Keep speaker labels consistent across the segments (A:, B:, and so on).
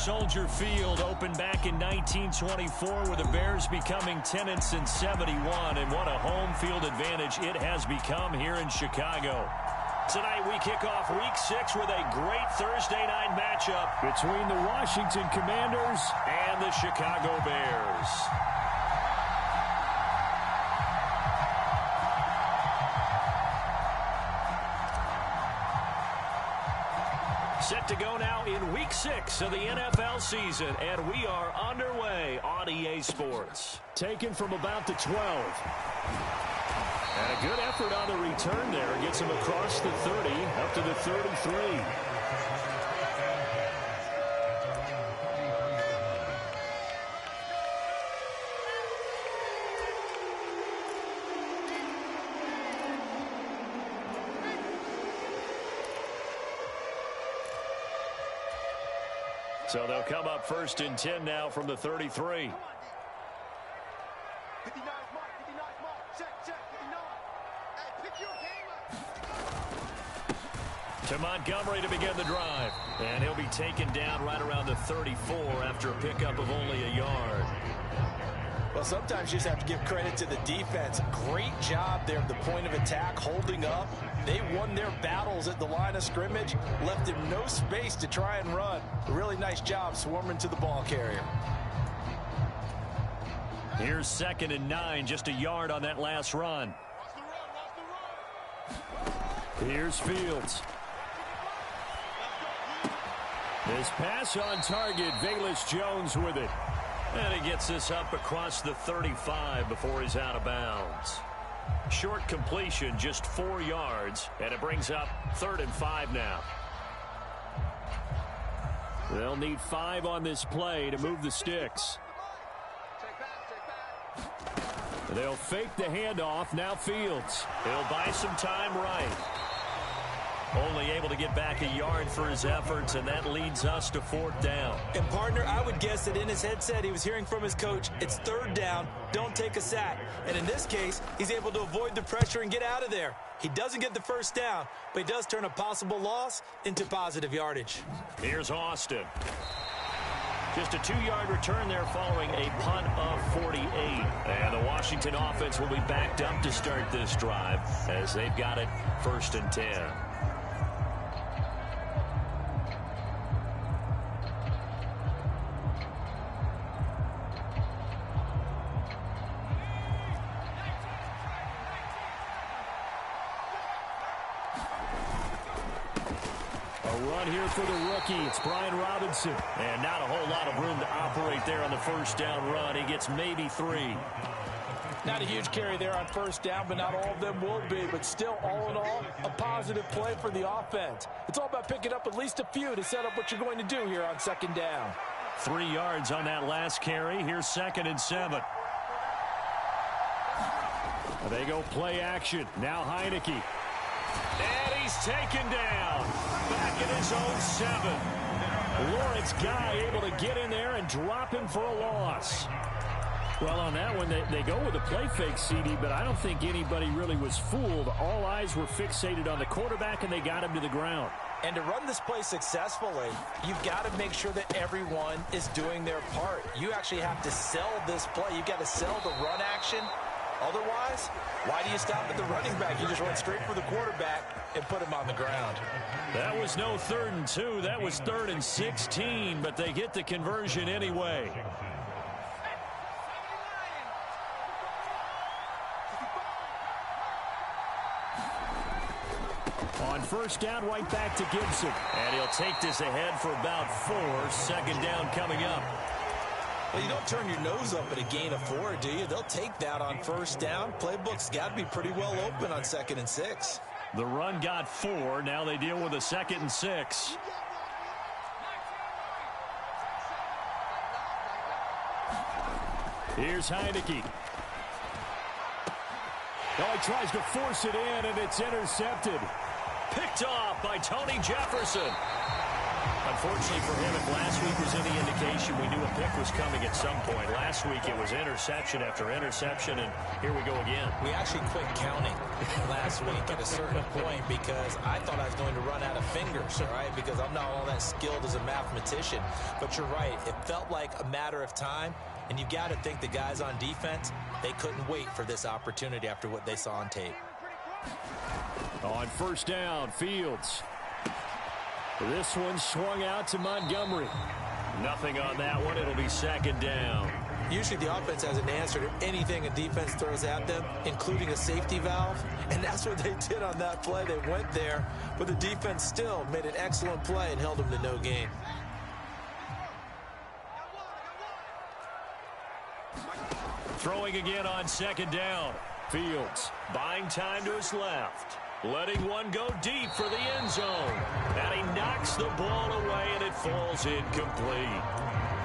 A: Soldier Field opened back in 1924 with the Bears becoming tenants in 71, and what a home field advantage it has become here in Chicago. Tonight we kick off Week 6 with a great Thursday night matchup between the Washington Commanders and the Chicago Bears. Set to go now in Week 6 of the NFL season, and we are underway on EA Sports. Taken from about the 12. And a good effort on the return there. Gets him across the 30, up to the 33. So they'll come up 1st and 10 now from the 33. To Montgomery to begin the drive. And he'll be taken down right around the 34 after a pickup of only a yard.
B: Well, sometimes you just have to give credit to the defense. Great job there at the point of attack, holding up. They won their battles at the line of scrimmage, left him no space to try and run. A really nice job swarming to the ball carrier.
A: Here's 2nd and 9, just a yard on that last run. Here's Fields. This pass on target, Velus Jones with it. And he gets this up across the 35 before he's out of bounds. Short completion, just 4 yards, and it brings up 3rd and 5 now. They'll need 5 on this play to move the sticks. They'll fake the handoff, now Fields. He'll buy some time right. Only able to get back a yard for his efforts, and that leads us to 4th down.
B: And, partner, I would guess that in his headset he was hearing from his coach, it's 3rd down, don't take a sack. And in this case, he's able to avoid the pressure and get out of there. He doesn't get the 1st down, but he does turn a possible loss into positive yardage.
A: Here's Austin. Just a 2-yard return there following a punt of 48. And the Washington offense will be backed up to start this drive as they've got it 1st and 10. Here for the rookie. It's Brian Robinson. And not a whole lot of room to operate there on the 1st down run. He gets maybe 3.
B: Not a huge carry there on 1st down, but not all of them will be. But still, all in all, a positive play for the offense. It's all about picking up at least a few to set up what you're going to do here on 2nd down.
A: 3 yards on that last carry. Here's 2nd and 7. They go play action. Now Heineke. And he's taken down. Back in his own 7. Lawrence Guy able to get in there and drop him for a loss. Well, on that one, they go with a play fake, CD, but I don't think anybody really was fooled. All eyes were fixated on the quarterback, and they got him to the ground.
B: And to run this play successfully, you've got to make sure that everyone is doing their part. You actually have to sell this play. You've got to sell the run action. Otherwise, why do you stop at the running back? You just run straight for the quarterback and put him on the ground.
A: That was no 3rd and 2. That was 3rd and 16, but they get the conversion anyway. On 1st down, right back to Gibson. And he'll take this ahead for about 4. 2nd down coming up.
B: Well, you don't turn your nose up at a gain of 4, do you? They'll take that on 1st down. Playbook's got to be pretty well open on 2nd and 6.
A: The run got 4. Now they deal with a 2nd and 6. Here's Heineke. Oh, he tries to force it in, and it's intercepted. Picked off by Tony Jefferson. Unfortunately for him, if last week was any indication, indication we knew a pick was coming at some point. Last week it was interception after interception, and here we go again.
B: We actually quit counting last week at a certain point because I thought I was going to run out of fingers, all right, because I'm not all that skilled as a mathematician. But you're right. It felt like a matter of time, and you've got to think the guys on defense, they couldn't wait for this opportunity after what they saw on tape.
A: On first down, Fields. This one swung out to Montgomery. Nothing on that one. It'll be second down.
B: Usually the offense has an answer to anything a defense throws at them, including a safety valve. And that's what they did on that play. They went there, but the defense still made an excellent play and held them to no gain.
A: Throwing again on second down. Fields buying time to his left. Letting one go deep for the end zone. And he knocks the ball away, and it falls incomplete.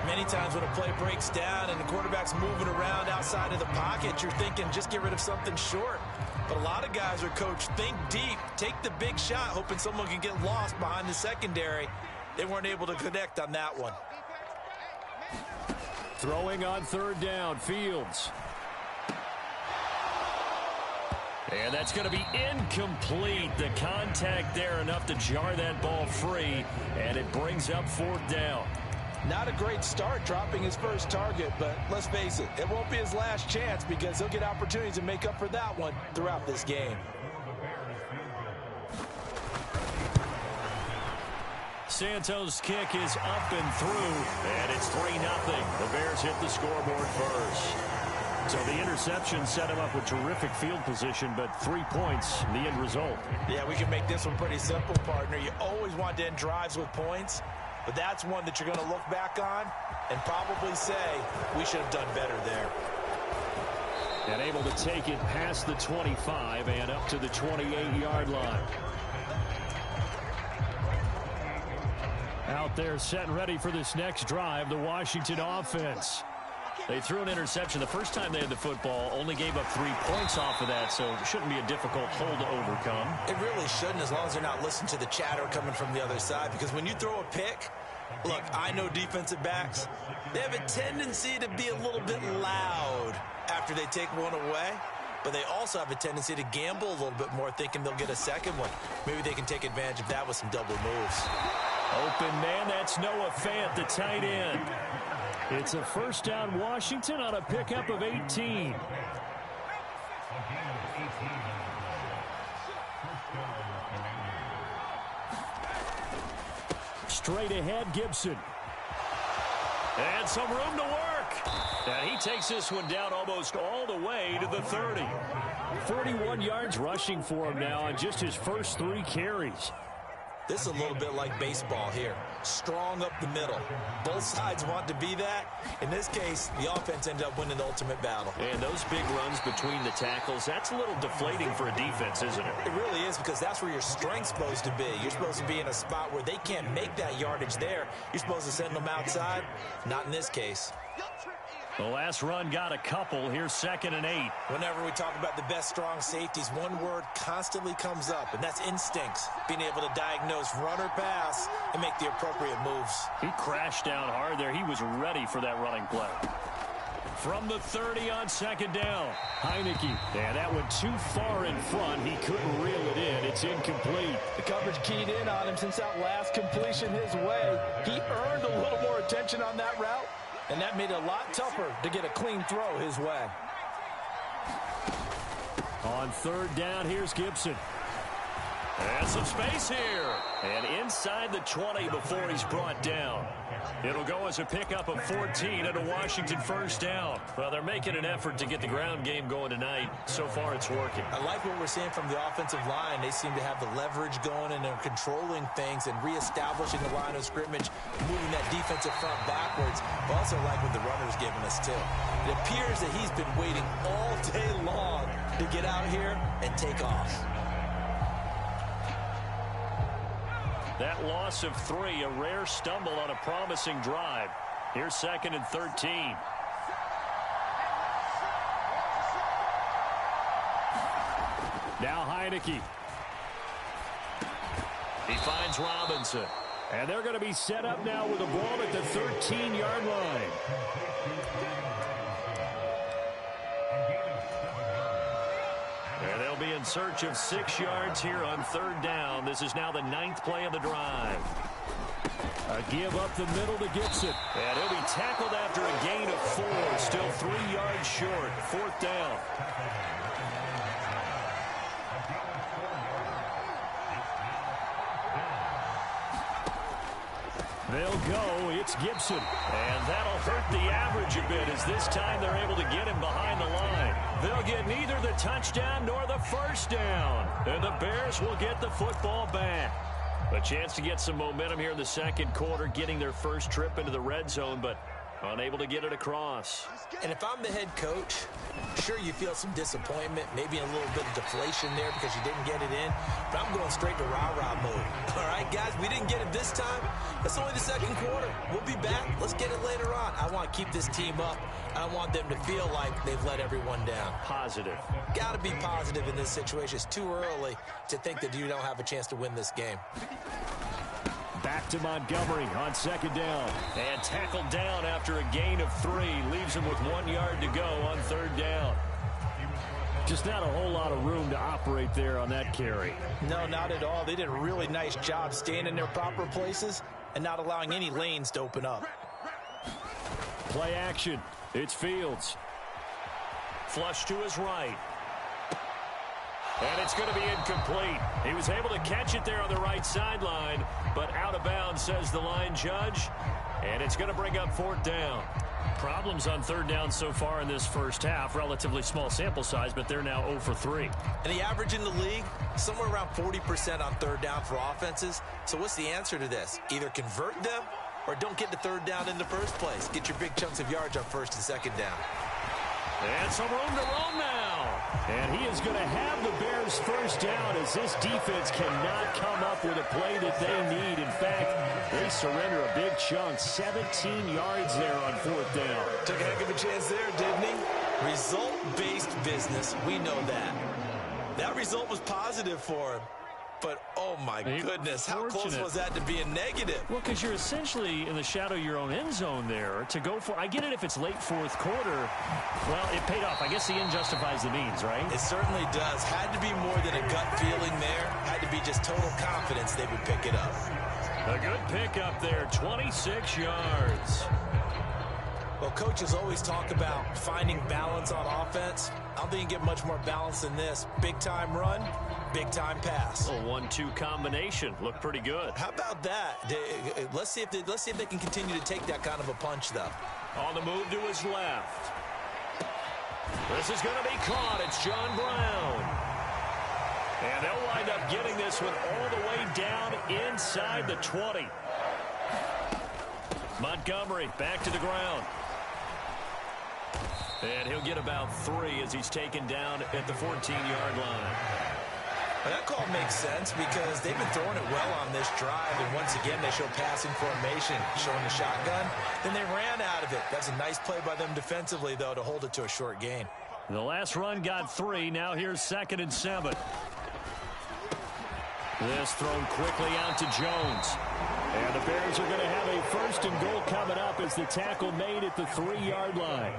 B: Many times when a play breaks down and the quarterback's moving around outside of the pocket, you're thinking just get rid of something short. But a lot of guys are coached, think deep, take the big shot, hoping someone can get lost behind the secondary. They weren't able to connect on that one.
A: Throwing on third down, Fields. And that's going to be incomplete. The contact there enough to jar that ball free, and it brings up fourth down.
B: Not a great start dropping his first target, but let's face it, it won't be his last chance because he'll get opportunities to make up for that one throughout this game.
A: Santos' kick is up and through, and it's 3-0. The Bears hit the scoreboard first. So the interception set him up with terrific field position, but 3 points, the end result.
B: Yeah, we can make this one pretty simple, partner. You always want to end drives with points, but that's one that you're going to look back on and probably say, we should have done better there.
A: And able to take it past the 25 and up to the 28-yard line. Out there set and ready for this next drive, the Washington offense. They threw an interception the first time they had the football, only gave up 3 points off of that, so it shouldn't be a difficult hole to overcome.
B: It really shouldn't, as long as they're not listening to the chatter coming from the other side, because when you throw a pick, look, I know defensive backs, they have a tendency to be a little bit loud after they take one away, but they also have a tendency to gamble a little bit more, thinking they'll get a second one. Maybe they can take advantage of that with some double moves.
A: Open man, that's Noah Fant, the tight end. It's a first down Washington on a pickup of 18. Straight ahead, Gibson. And some room to work. And he takes this one down almost all the way to the 30. 41 yards rushing for him now on just his first 3 carries.
B: This is a little bit like baseball here. Strong up the middle. Both sides want to be that. In this case, the offense ended up winning the ultimate battle.
A: And those big runs between the tackles, that's a little deflating for a defense, isn't it?
B: It really is, because that's where your strength's supposed to be. You're supposed to be in a spot where they can't make that yardage there. You're supposed to send them outside. Not in this case.
A: The last run got a couple. Here's 2nd and 8.
B: Whenever we talk about the best strong safeties, one word constantly comes up, and that's instincts. Being able to diagnose run or pass and make the appropriate moves.
A: He crashed down hard there. He was ready for that running play. From the 30 on 2nd down, Heineke. And that went too far in front. He couldn't reel it in. It's incomplete.
B: The coverage keyed in on him since that last completion his way. He earned a little more attention on that route, and that made it a lot tougher to get a clean throw his way.
A: On 3rd down, here's Gibson. And some space here. And inside the 20 before he's brought down. It'll go as a pickup of 14 and a Washington first down. Well, they're making an effort to get the ground game going tonight. So far, it's working.
B: I like what we're seeing from the offensive line. They seem to have the leverage going, and they're controlling things and reestablishing the line of scrimmage, moving that defensive front backwards. I also like what the runner's giving us, too. It appears that he's been waiting all day long to get out here and take off.
A: That loss of 3, a rare stumble on a promising drive. Here's 2nd and 13. Now Heineke. He finds Robinson. And they're going to be set up now with the ball at the 13-yard line. And they'll be in search of 6 yards here on 3rd down. This is now the 9th play of the drive. A give up the middle to Gibson. And he'll be tackled after a gain of 4. Still 3 yards short. 4th down. They'll go. It's Gibson. And that'll hurt the average a bit as this time they're able to get him behind the line. They'll get neither the touchdown nor the 1st down. And the Bears will get the football back. A chance to get some momentum here in the 2nd quarter, getting their first trip into the red zone, but unable to get it across.
B: And if I'm the head coach, sure, you feel some disappointment, maybe a little bit of deflation there because you didn't get it in, but I'm going straight to rah-rah mode. All right, guys, we didn't get it this time. That's only the 2nd quarter. We'll be back. Let's get it later on. I want to keep this team up. I don't want them to feel like they've let everyone down.
A: Positive.
B: Got to be positive in this situation. It's too early to think that you don't have a chance to win this game.
A: Back to Montgomery on 2nd down. And tackled down after a gain of 3. Leaves him with 1 yard to go on 3rd down. Just not a whole lot of room to operate there on that carry.
B: No, not at all. They did a really nice job staying in their proper places and not allowing any lanes to open up.
A: Play action. It's Fields. Flush to his right. And it's going to be incomplete. He was able to catch it there on the right sideline, but out of bounds, says the line judge. And it's going to bring up 4th down. Problems on 3rd down so far in this first half. Relatively small sample size, but they're now 0 for 3.
B: And the average in the league, somewhere around 40% on 3rd down for offenses. So what's the answer to this? Either convert them or don't get to 3rd down in the first place. Get your big chunks of yards on 1st and 2nd down.
A: And some room to roam now. And he is going to have the Bears' 1st down as this defense cannot come up with a play that they need. In fact, they surrender a big chunk. 17 yards there on 4th down.
B: Took a heck of a chance there, didn't he? Result-based business. We know that. That result was positive for him. But, oh, my goodness, how close was that to being negative?
A: Well, because you're essentially in the shadow of your own end zone there to go for. I get it if it's late 4th quarter. Well, it paid off. I guess the end justifies the means, right?
B: It certainly does. Had to be more than a gut feeling there. Had to be just total confidence they would pick it up.
A: A good pickup there, 26 yards.
B: Well, coaches always talk about finding balance on offense. I don't think you get much more balance than this. Big-time run, big-time pass.
A: A 1-2 combination. Looked pretty good.
B: How about that? Let's see if they can continue to take that kind of a punch, though.
A: On the move to his left. This is going to be caught. It's John Brown. And they'll wind up getting this one all the way down inside the 20. Montgomery back to the ground. And he'll get about 3 as he's taken down at the 14-yard line.
B: Well, that call makes sense because they've been throwing it well on this drive, and once again they show passing formation, showing the shotgun. Then they ran out of it. That's a nice play by them defensively, though, to hold it to a short gain.
A: The last run got 3. Now here's 2nd and 7. This thrown quickly out to Jones. And the Bears are going to have a 1st and goal coming up as the tackle made at the 3-yard line.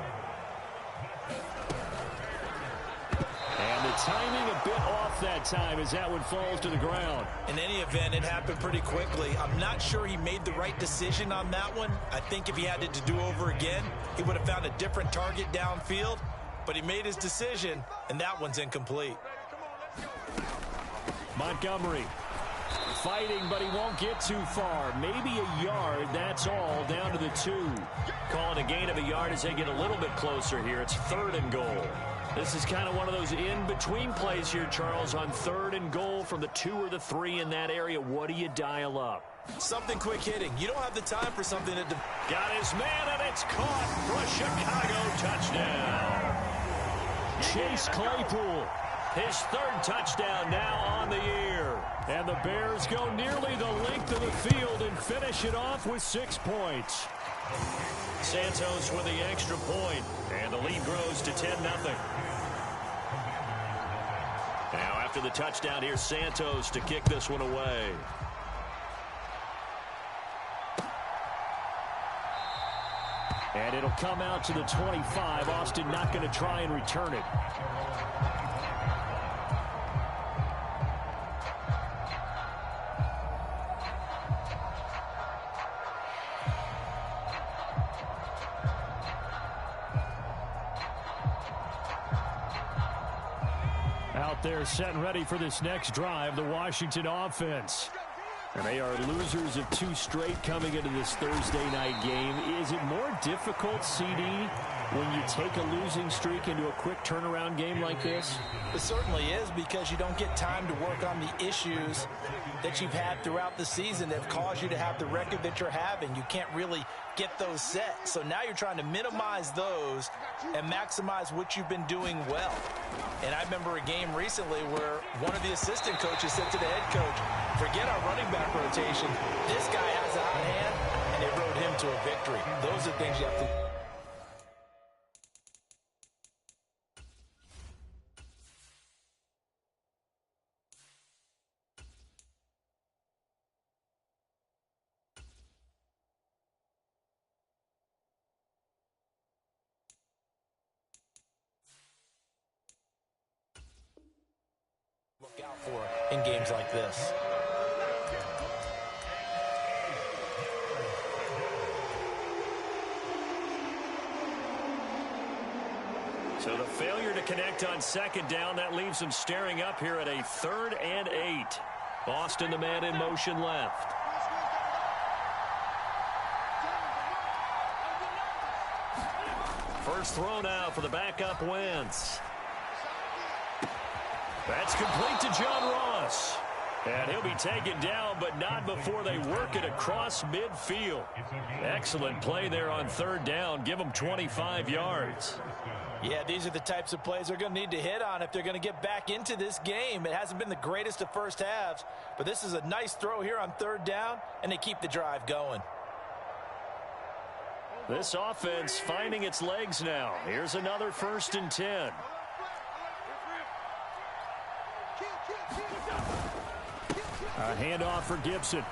A: And the timing a bit off that time as that one falls to the ground.
B: In any event, it happened pretty quickly. I'm not sure he made the right decision on that one. I think if he had it to do over again, he would have found a different target downfield. But he made his decision, and that one's incomplete.
A: Montgomery fighting, but he won't get too far. Maybe a yard, that's all, down to the 2. Calling a gain of a yard as they get a little bit closer here. It's 3rd and goal. This is kind of one of those in-between plays here, Charles, on 3rd and goal from the 2 or the 3 in that area. What do you dial up?
B: Something quick hitting. You don't have the time for something that...
A: Got his man, and it's caught for a Chicago touchdown. Chase Claypool, his 3rd touchdown now on the year. And the Bears go nearly the length of the field and finish it off with 6 points. Santos with the extra point, and the lead grows to 10-0. Now after the touchdown, here's Santos to kick this one away. And it'll come out to the 25. Austin not going to try and return it. Out there set and ready for this next drive, the Washington offense. And they are losers of 2 straight coming into this Thursday night game. Is it more difficult, CD, when you take a losing streak into a quick turnaround game like this?
B: It certainly is, because you don't get time to work on the issues that you've had throughout the season that have caused you to have the record that you're having. You can't really get those set. So now you're trying to minimize those and maximize what you've been doing well. And I remember a game recently where one of the assistant coaches said to the head coach, forget our running back rotation. This guy has a hot hand, and they rode him to a victory. Those are things you have to... look out for in games like this.
A: So the failure to connect on second down, that leaves them staring up here at a 3rd and 8. Boston, the man in motion left. First throw now for the backup Wentz. That's complete to John Ross. And he'll be taken down, but not before they work it across midfield. Excellent play there on 3rd down. Give them 25 yards.
B: Yeah, these are the types of plays they're going to need to hit on if they're going to get back into this game. It hasn't been the greatest of first halves, but this is a nice throw here on 3rd down, and they keep the drive going.
A: This offense finding its legs now. Here's another 1st and 10. A handoff for Gibson.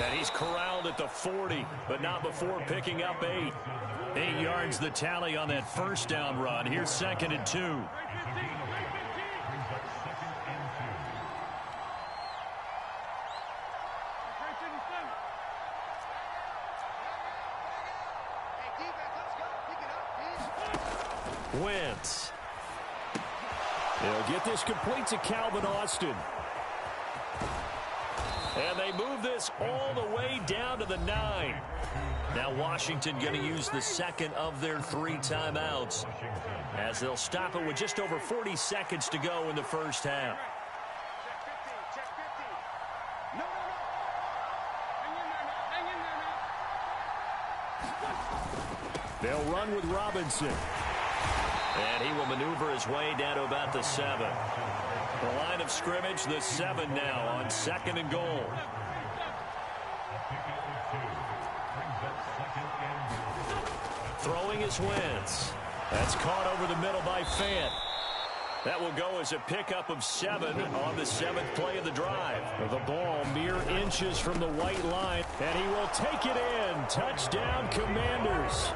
A: And he's corralled at the 40, but not before picking up 8. 8 yards the tally on that first down run. Here's 2nd and 2. Wentz. They'll get this complete to Calvin Austin. And they move this all the way down to the 9. Now Washington going to use the 2nd of their 3 timeouts as they'll stop it with just over 40 seconds to go in the first half. They'll run with Robinson. And he will maneuver his way down to about the 7. The line of scrimmage, the 7 now on 2nd and goal. Throwing is Wentz. That's caught over the middle by Fant. That will go as a pickup of 7 on the 7th play of the drive. The ball mere inches from the white line, and he will take it in. Touchdown, Commanders.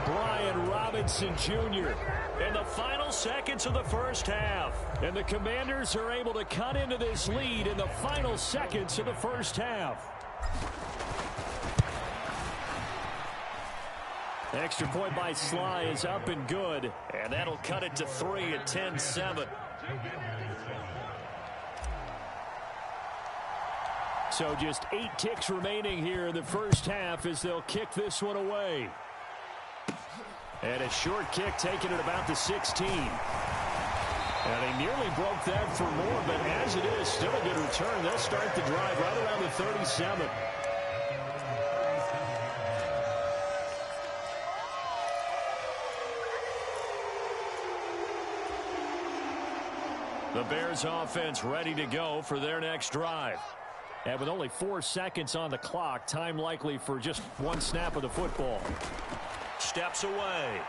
A: Brian Robinson Jr. in the final seconds of the first half. And the Commanders are able to cut into this lead in the final seconds of the first half. Extra point by Sly is up and good. And that'll cut it to 3 at 10-7. So just 8 ticks remaining here in the first half as they'll kick this one away. And a short kick taken at about the 16. And they nearly broke that for more, but as it is, still a good return. They'll start the drive right around the 37. The Bears offense ready to go for their next drive. And with only 4 seconds on the clock, time likely for just 1 snap of the football. Steps away.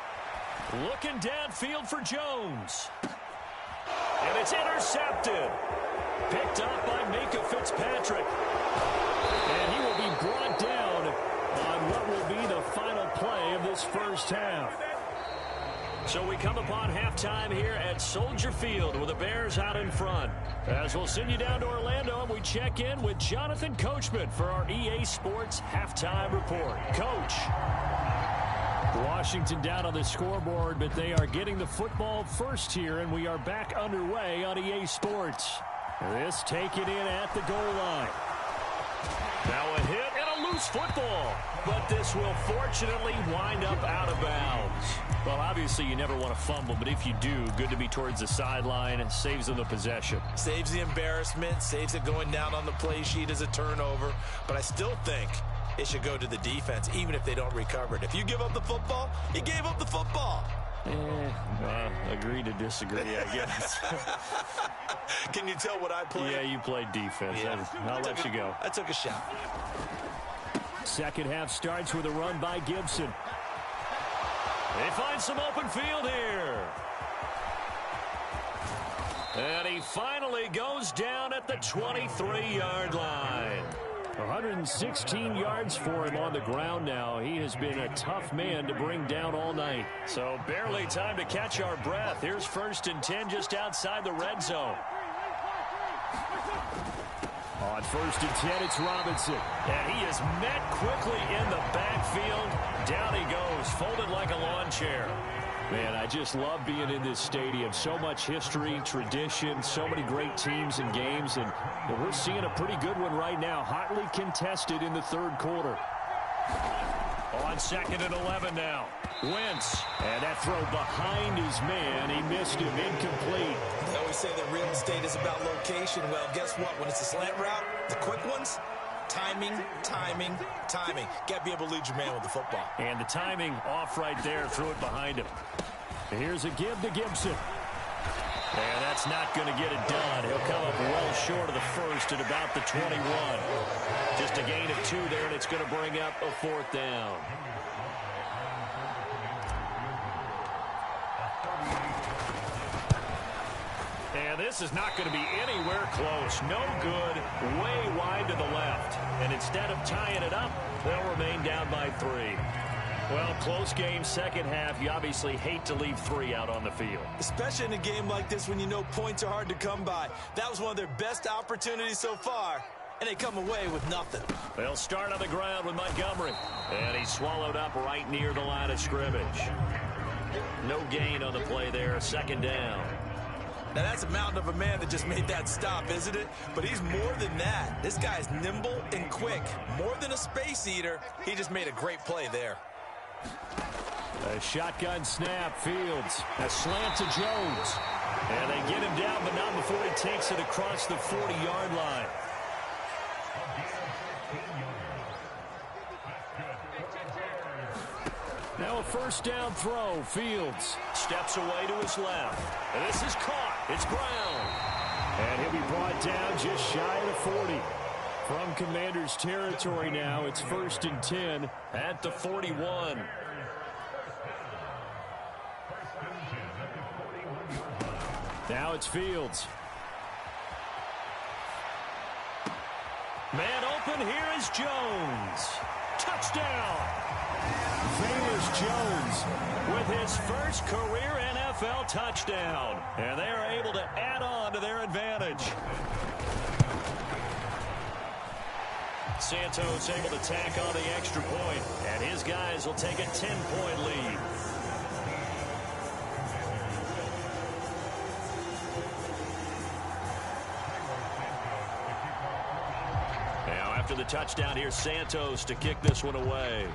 A: Looking downfield for Jones. And it's intercepted. Picked up by Minkah Fitzpatrick. And he will be brought down on what will be the final play of this first half. So we come upon halftime here at Soldier Field with the Bears out in front. As we'll send you down to Orlando and we check in with Jonathan Coachman for our EA Sports Halftime Report. Coach. Washington down on the scoreboard, but they are getting the football first here, and we are back underway on EA Sports. This taken in at the goal line. Now a hit and a loose football, but this will fortunately wind up out of bounds. Well, obviously you never want to fumble, but if you do, good to be towards the sideline. It saves them the possession.
B: Saves the embarrassment, saves it going down on the play sheet as a turnover, but I still think it should go to the defense, even if they don't recover it. If you give up the football, you gave up the football.
A: Agree to disagree, I guess.
B: Can you tell what I played?
A: Yeah, you played defense. Yeah. I'll let you go.
B: I took a shot.
A: Second half starts with a run by Gibson. They find some open field here. And he finally goes down at the 23-yard line. 116 yards for him on the ground now. He has been a tough man to bring down all night. So barely time to catch our breath. Here's 1st and 10 just outside the red zone. On 1st and 10, it's Robinson. And he is met quickly in the backfield. Down he goes, folded like a lawn chair. Man, I just love being in this stadium. So much history, tradition, so many great teams and games. And we're seeing a pretty good one right now. Hotly contested in the third quarter. On 2nd and 11 now. Wentz. And that throw behind his man. He missed him. Incomplete.
B: They always say that real estate is about location. Well, guess what? When it's a slant route, the quick ones, timing, timing, timing. Got to be able to lead your man with the football.
A: And the timing off right there. Threw it behind him. Here's a give to Gibson. And that's not going to get it done. He'll come up well short of the first at about the 21. Just a gain of 2 there, and it's going to bring up a 4th down. And this is not going to be anywhere close. No good. Way wide to the left. And instead of tying it up, they'll remain down by 3. Well, close game, second half. You obviously hate to leave 3 out on the field.
B: Especially in a game like this when you know points are hard to come by. That was one of their best opportunities so far, and they come away with nothing.
A: They'll start on the ground with Montgomery. And he's swallowed up right near the line of scrimmage. No gain on the play there, 2nd down.
B: Now, that's a mountain of a man that just made that stop, isn't it? But he's more than that. This guy's nimble and quick. More than a space eater, he just made a great play there.
A: A shotgun snap, Fields. A slant to Jones. And they get him down, but not before he takes it across the 40-yard line. Now a 1st down throw. Fields steps away to his left. And this is caught. It's Brown. And he'll be brought down just shy of the 40. From Commander's territory now, it's 1st and 10 at the 41. Now it's Fields. Man open, here is Jones. Touchdown! Famous Jones with his first career NFL touchdown. And they are able to add on to their advantage. Santos able to tack on the extra point, and his guys will take a 10-point lead. Now after the touchdown, here's Santos to kick this one away.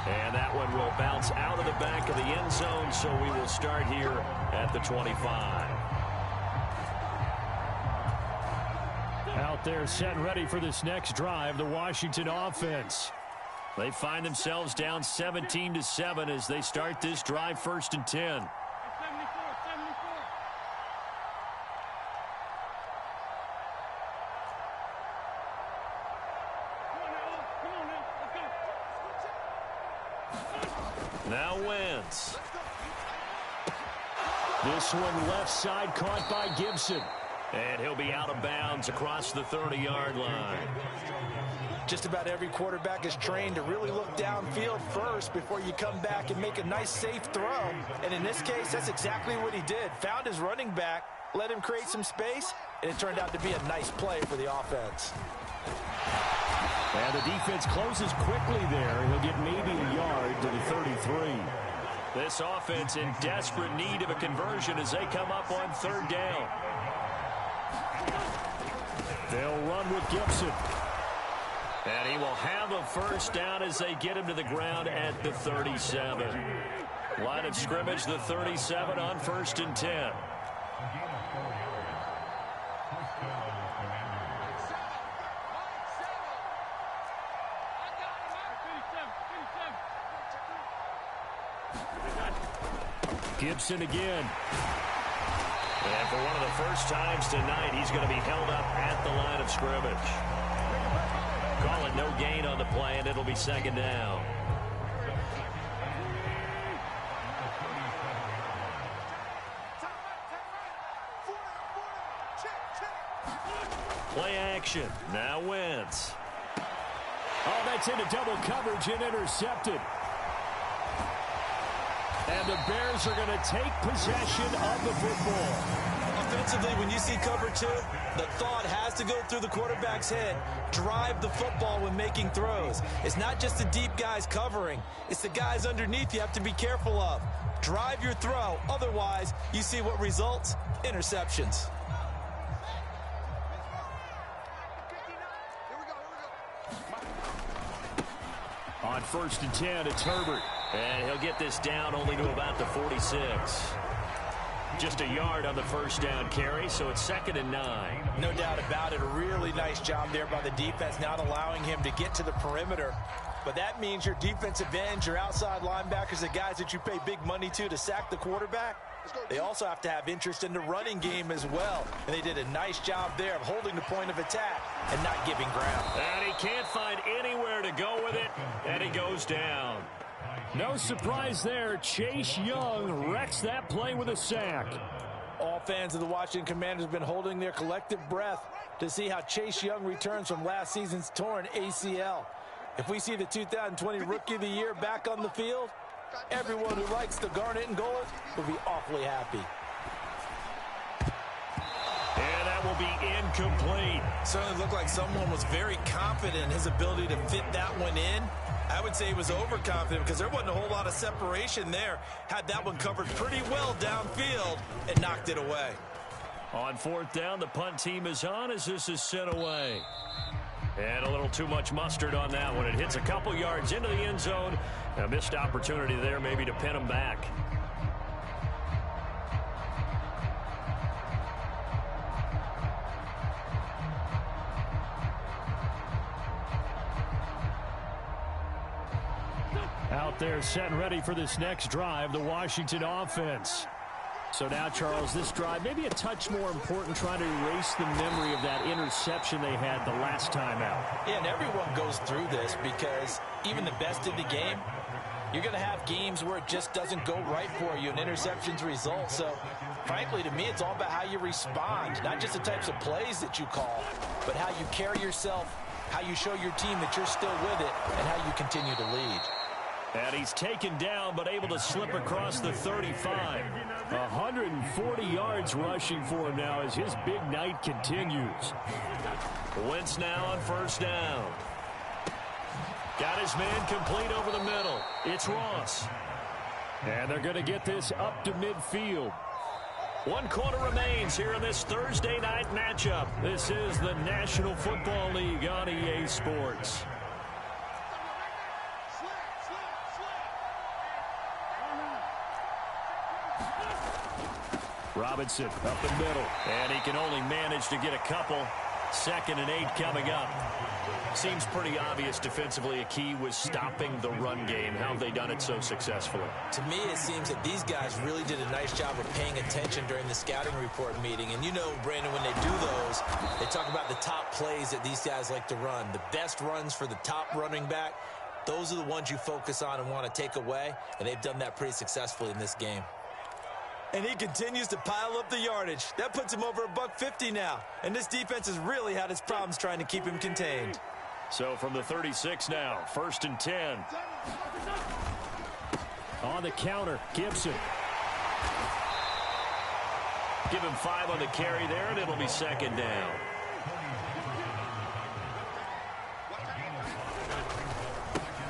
A: And that one will bounce out of the back of the end zone, so we will start here at the 25. Out there set and ready for this next drive, the Washington offense. They find themselves down 17-7 as they start this drive, 1st and 10. Now Wentz. This one left side caught by Gibson. And he'll be out of bounds across the 30-yard line.
B: Just about every quarterback is trained to really look downfield first before you come back and make a nice, safe throw. And in this case, that's exactly what he did. Found his running back, let him create some space, and it turned out to be a nice play for the offense.
A: And the defense closes quickly there. He'll get maybe a yard to the 33. This offense in desperate need of a conversion as they come up on third down. They'll run with Gibson. And he will have a first down as they get him to the ground at the 37. Line of scrimmage, the 37 on 1st and 10. Gibson again. And for one of the first times tonight, he's going to be held up at the line of scrimmage. Call it no gain on the play, and it'll be 2nd down. Play action. Now Wentz. Oh, that's into double coverage and intercepted. And the Bears are going to take possession of the football.
B: Offensively, when you see cover 2, the thought has to go through the quarterback's head. Drive the football when making throws. It's not just the deep guys covering. It's the guys underneath you have to be careful of. Drive your throw. Otherwise, you see what results? Interceptions.
A: On 1st and 10, it's Herbert. And he'll get this down only to about the 46. Just a yard on the first down carry, so it's 2nd and 9.
B: No doubt about it. A really nice job there by the defense, not allowing him to get to the perimeter. But that means your defensive ends, your outside linebackers, the guys that you pay big money to sack the quarterback, they also have to have interest in the running game as well. And they did a nice job there of holding the point of attack and not giving ground.
A: And he can't find anywhere to go with it, and he goes down. No surprise there. Chase Young wrecks that play with a sack.
B: All fans of the Washington Commanders have been holding their collective breath to see how Chase Young returns from last season's torn ACL. If we see the 2020 Rookie of the Year back on the field, everyone who likes the garnet and gold will be awfully happy.
A: And that will be incomplete.
B: Certainly looked like someone was very confident in his ability to fit that one in. I would say he was overconfident because there wasn't a whole lot of separation there. Had that one covered pretty well downfield and knocked it away.
A: On 4th down, the punt team is on as this is sent away. And a little too much mustard on that one. It hits a couple yards into the end zone. A missed opportunity there maybe to pin him back. Out there set and ready for this next drive, the Washington offense. So now, Charles, this drive maybe a touch more important, trying to erase the memory of that interception they had the last time out.
B: Yeah, and everyone goes through this because even the best in the game, you're going to have games where it just doesn't go right for you and interceptions result. So, frankly, to me, it's all about how you respond, not just the types of plays that you call, but how you carry yourself, how you show your team that you're still with it, and how you continue to lead.
A: And he's taken down, but able to slip across the 35. 140 yards rushing for him now as his big night continues. Wentz now on 1st down. Got his man complete over the middle. It's Ross. And they're going to get this up to midfield. 1 quarter remains here in this Thursday night matchup. This is the National Football League on EA Sports. Robinson up the middle, and he can only manage to get a couple. 2nd and 8 coming up. Seems pretty obvious defensively a key was stopping the run game. How have they done it so successfully?
B: To me, it seems that these guys really did a nice job of paying attention during the scouting report meeting. And you know, Brandon, when they do those, they talk about the top plays that these guys like to run. The best runs for the top running back, those are the ones you focus on and want to take away. And they've done that pretty successfully in this game. And he continues to pile up the yardage. That puts him over $150 now. And this defense has really had its problems trying to keep him contained.
A: So from the 36 now, 1st and 10. On the counter, Gibson. Give him 5 on the carry there, and it'll be 2nd down.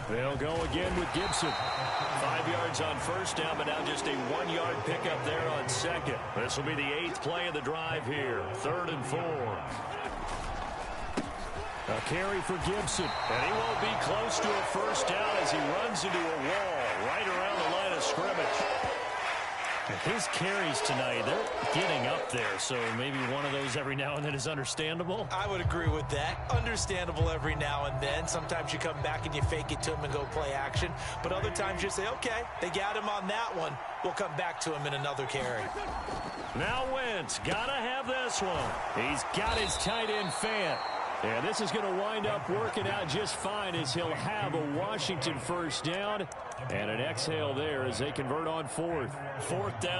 A: They'll go again with Gibson. 5 yards on 1st down, but now just a 1-yard pickup there on 2nd. This will be the 8th play of the drive here. 3rd and 4. A carry for Gibson. And he won't be close to a 1st down as he runs into a wall right around the line of scrimmage. His carries tonight, they're getting up there, so maybe one of those every now and then is understandable.
B: I would agree with that. Understandable every now and then. Sometimes you come back and you fake it to him and go play action. But other times you say, okay, they got him on that one. We'll come back to him in another carry.
A: Now Wentz, gotta have this one. He's got his tight end fan. And this is going to wind up working out just fine as he'll have a Washington 1st down and an exhale there as they convert on 4th. 4th down.